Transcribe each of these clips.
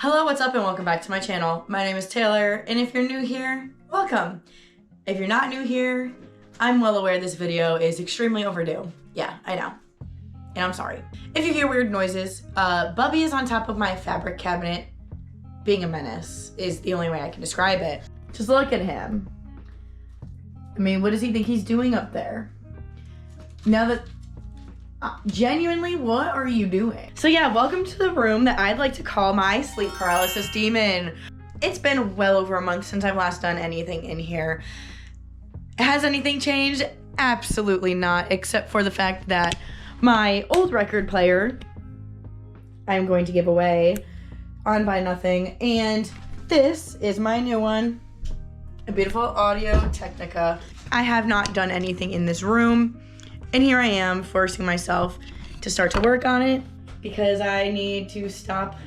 Hello, what's up, and welcome back to my channel. My name is Taylor, and if you're new here, welcome. If you're not new here, I'm well aware this video is extremely overdue. Yeah, I know. And I'm sorry. If you hear weird noises, Bubby is on top of my fabric cabinet. Being a menace is the only way I can describe it. Just look at him. I mean, what does he think he's doing up there? Now that genuinely, what are you doing? So yeah, welcome to the room that I'd like to call my sleep paralysis demon. It's been well over a month since I've last done anything in here. Has anything changed? Absolutely not, except for the fact that my old record player I'm going to give away on Buy Nothing, and this is my new one, a beautiful Audio Technica. I have not done anything in this room, and here I am forcing myself to start to work on it because I need to stop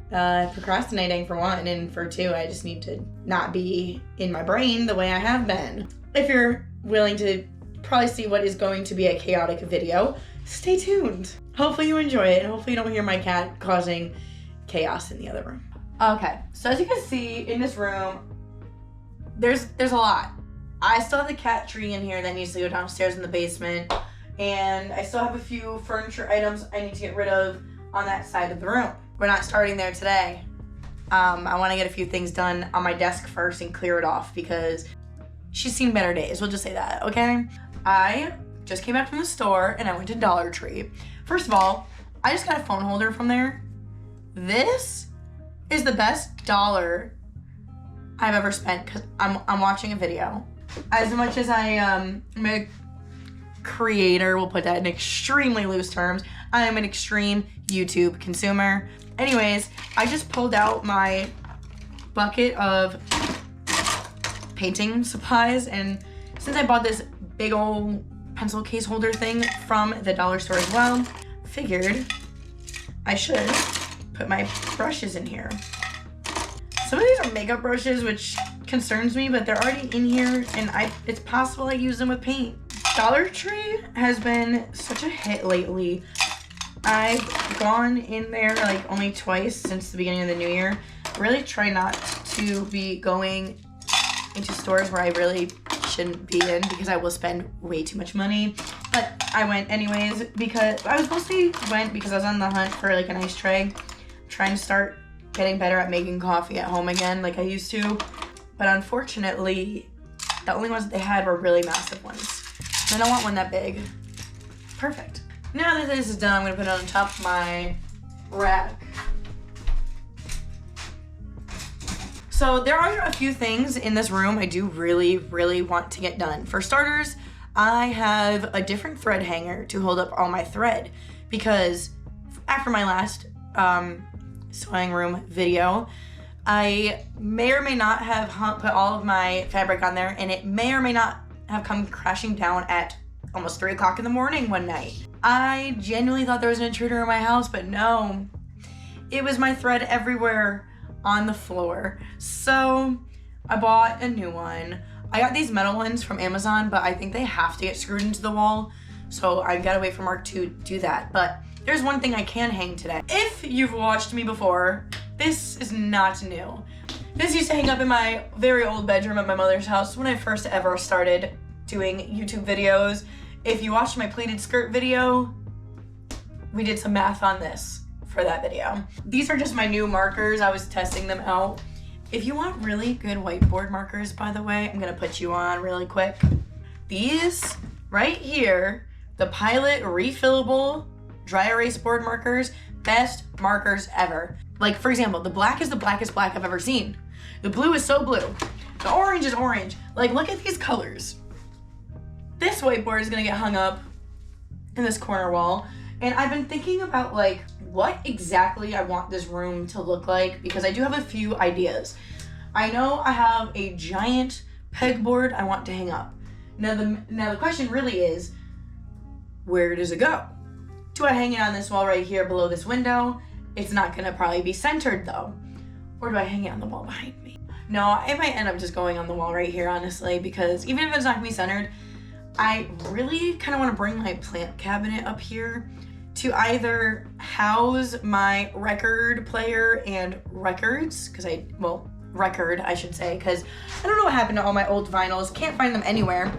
procrastinating, for one, and for two, I just need to not be in my brain the way I have been. If you're willing to probably see what is going to be a chaotic video, stay tuned. Hopefully you enjoy it, and hopefully you don't hear my cat causing chaos in the other room. Okay, so as you can see in this room, there's a lot. I still have the cat tree in here that needs to go downstairs in the basement, and I still have a few furniture items I need to get rid of on that side of the room. We're not starting there today. I want to get a few things done on my desk first and clear it off because she's seen better days. We'll just say that, okay? I just came back from the store and I went to Dollar Tree. First of all, I just got a phone holder from there. This is the best dollar I've ever spent because I'm watching a video. As much as I am a creator, we'll put that in extremely loose terms, I am an extreme YouTube consumer. Anyways, I just pulled out my bucket of painting supplies, and since I bought this big old pencil case holder thing from the dollar store as well, figured I should put my brushes in here. Some of these are makeup brushes, which concerns me, but they're already in here, and it's possible I use them with paint. Dollar Tree has been such a hit lately. I've gone in there like only twice since the beginning of the new year. I really try not to be going into stores where I really shouldn't be in because I will spend way too much money. But I went anyways because I was mostly went because I was on the hunt for like a nice tray. Trying to start getting better at making coffee at home again like I used to. But unfortunately, the only ones that they had were really massive ones. I don't want one that big. Perfect. Now that this is done, I'm gonna put it on top of my rack. So there are a few things in this room I do really, really want to get done. For starters, I have a different thread hanger to hold up all my thread because after my last sewing room video, I may or may not have put all of my fabric on there, and it may or may not have come crashing down at almost 3 o'clock in the morning one night. I genuinely thought there was an intruder in my house, but no, it was my thread everywhere on the floor. So I bought a new one. I got these metal ones from Amazon, but I think they have to get screwed into the wall, so I gotta wait for Mark to do that. But there's one thing I can hang today. If you've watched me before, this is not new. This used to hang up in my very old bedroom at my mother's house when I first ever started doing YouTube videos. If you watched my pleated skirt video, we did some math on this for that video. These are just my new markers. I was testing them out. If you want really good whiteboard markers, by the way, I'm gonna put you on really quick. These right here, the Pilot refillable dry erase board markers, best markers ever. Like, for example, the black is the blackest black I've ever seen. The blue is so blue. The orange is orange. Like, look at these colors. This whiteboard is gonna get hung up in this corner wall. And I've been thinking about like what exactly I want this room to look like because I do have a few ideas. I know I have a giant pegboard I want to hang up. Now the question really is, where does it go? Do I hang it on this wall right here below this window? It's not gonna probably be centered though. Or do I hang it on the wall behind me? No, it might end up just going on the wall right here, honestly, because even if it's not gonna be centered, I really kind of want to bring my plant cabinet up here to either house my record player and records, record, I should say, because I don't know what happened to all my old vinyls. Can't find them anywhere.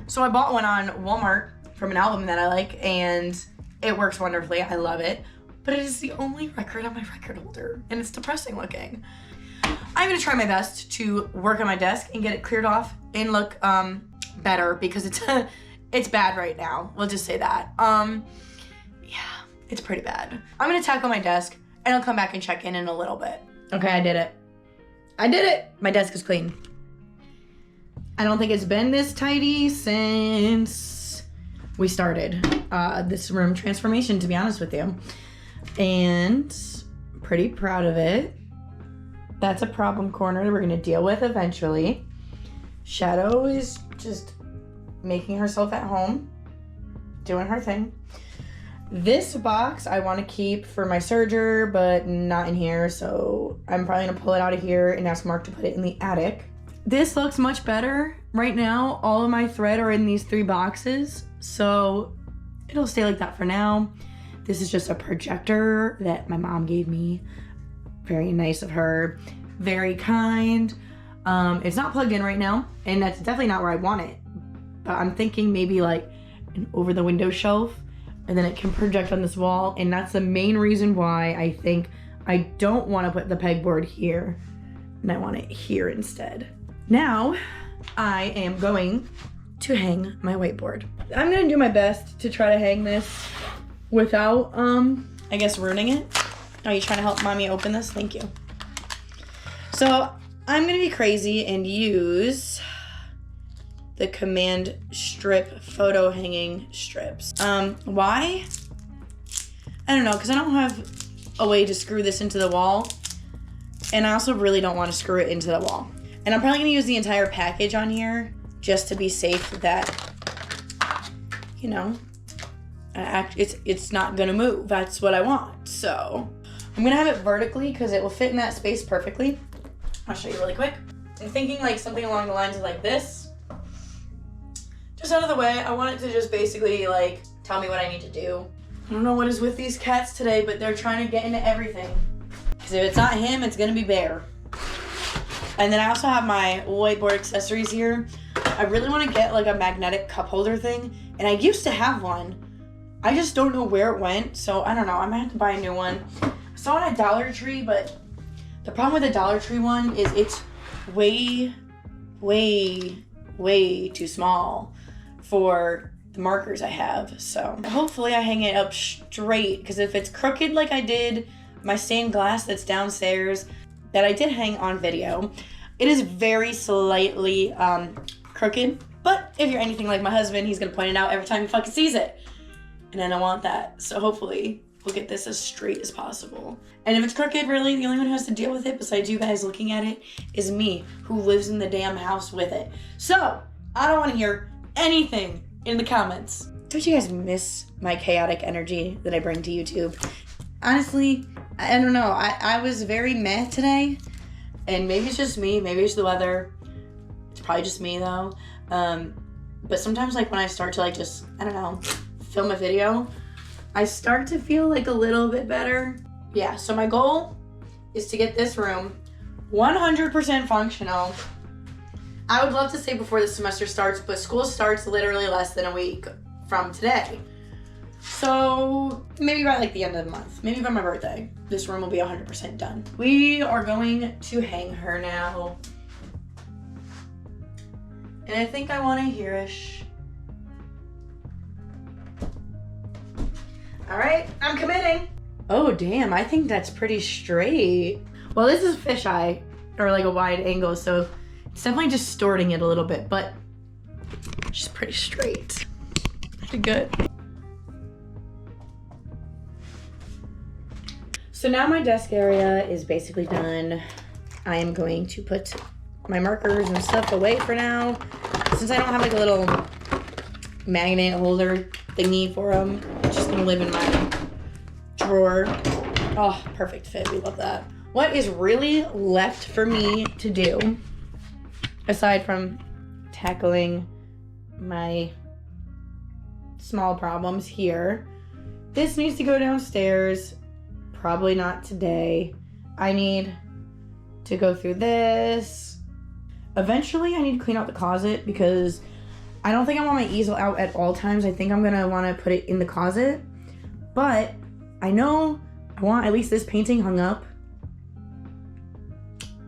So I bought one on Walmart from an album that I like, and it works wonderfully. I love it. But it is the only record on my record holder, and it's depressing looking. I'm gonna try my best to work on my desk and get it cleared off and look better, because it's bad right now. We'll just say that. Yeah, it's pretty bad. I'm gonna tackle my desk, and I'll come back and check in a little bit. Okay, I did it. My desk is clean. I don't think it's been this tidy since we started this room transformation, to be honest with you. And pretty proud of it. That's a problem corner that we're gonna deal with eventually. Shadow is just making herself at home, doing her thing. This box I want to keep for my serger, but not in here, so I'm probably gonna pull it out of here and ask Mark to put it in the attic. This looks much better. Right now, all of my thread are in these 3 boxes, so it'll stay like that for now. This is just a projector that my mom gave me. Very nice of her, very kind. It's not plugged in right now, and that's definitely not where I want it. But I'm thinking maybe like an over the window shelf, and then it can project on this wall, and that's the main reason why I think I don't want to put the pegboard here, and I want it here instead. Now, I am going to hang my whiteboard. I'm gonna do my best to try to hang this without, I guess, ruining it. Are you trying to help mommy open this? Thank you. So I'm gonna be crazy and use the command strip photo hanging strips. Why? I don't know, because I don't have a way to screw this into the wall, and I also really don't want to screw it into the wall. And I'm probably gonna use the entire package on here just to be safe that, you know, it's not gonna move. That's what I want. So I'm gonna have it vertically because it will fit in that space perfectly. I'll show you really quick. I'm thinking like something along the lines of like this. Just out of the way. I want it to just basically like tell me what I need to do. I don't know what is with these cats today, but they're trying to get into everything. Because if it's not him, it's gonna be Bear. And then I also have my whiteboard accessories here. I really want to get like a magnetic cup holder thing, and I used to have one. I just don't know where it went, so I don't know. I might have to buy a new one. I saw it at Dollar Tree, but the problem with the Dollar Tree one is it's way too small for the markers I have. So hopefully I hang it up straight, because if it's crooked like I did my stained glass that's downstairs that I did hang on video, it is very slightly crooked. But if you're anything like my husband, he's gonna point it out every time he fucking sees it. And I don't want that. So hopefully we'll get this as straight as possible. And if it's crooked, really, the only one who has to deal with it besides you guys looking at it is me, who lives in the damn house with it. So I don't want to hear anything in the comments. Don't you guys miss my chaotic energy that I bring to YouTube? Honestly, I don't know. I was very meh today. And maybe it's just me. Maybe it's the weather. It's probably just me though. But sometimes like when I start to like just, I don't know, film a video, I start to feel like a little bit better. Yeah, so my goal is to get this room 100% functional. I would love to say before the semester starts, but school starts literally less than a week from today. So maybe by like the end of the month, maybe by my birthday, this room will be 100% done. We are going to hang her now. And I think I want a here-ish. All right, I'm committing. Oh, damn, I think that's pretty straight. Well, this is fisheye, or like a wide angle, so it's definitely distorting it a little bit, but she's pretty straight. Pretty good. So now my desk area is basically done. I am going to put my markers and stuff away for now. Since I don't have like a little magnet holder thingy for them, it's just gonna live in my drawer. Oh, perfect fit, we love that. What is really left for me to do, aside from tackling my small problems here, this needs to go downstairs. Probably not today. I need to go through this. Eventually, I need to clean out the closet because I don't think I want my easel out at all times. I think I'm gonna want to put it in the closet. But I know I want at least this painting hung up.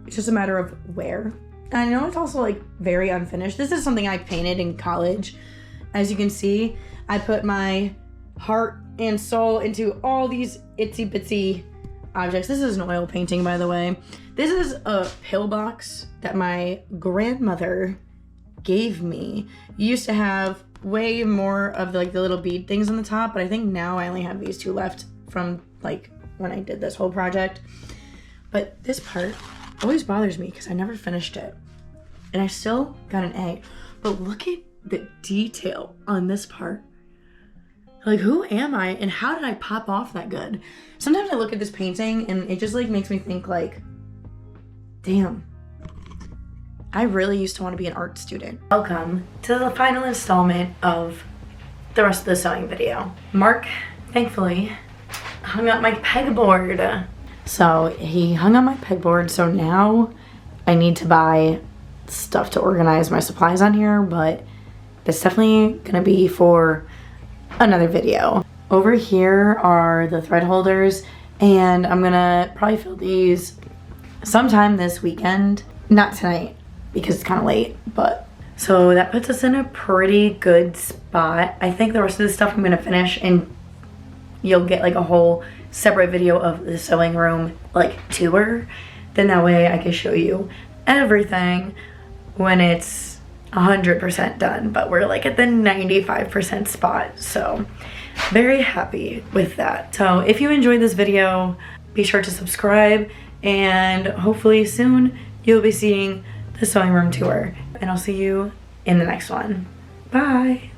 It's just a matter of where. And I know it's also like very unfinished. This is something I painted in college. As you can see, I put my heart and soul into all these itsy bitsy objects. This is an oil painting, by the way. This is a pillbox that my grandmother gave me. It used to have way more of the little bead things on the top, but I think now I only have these two left from like when I did this whole project. But this part always bothers me because I never finished it. And I still got an A. But look at the detail on this part. Like, who am I and how did I pop off that good? Sometimes I look at this painting and it just like makes me think like, damn, I really used to want to be an art student. Welcome to the final installment of the rest of the sewing video. Mark, thankfully, hung up my pegboard. So he hung up my pegboard, so now I need to buy stuff to organize my supplies on here, but that's definitely gonna be for another video. Over here are the thread holders, and I'm gonna probably fill these sometime this weekend. Not tonight, because it's kind of late, but. So that puts us in a pretty good spot. I think the rest of the stuff I'm gonna finish, and you'll get like a whole separate video of the sewing room like tour. Then that way I can show you everything when it's 100% done, but we're like at the 95% spot, so very happy with that. So if you enjoyed this video, be sure to subscribe, and hopefully soon you'll be seeing the sewing room tour, and I'll see you in the next one. Bye.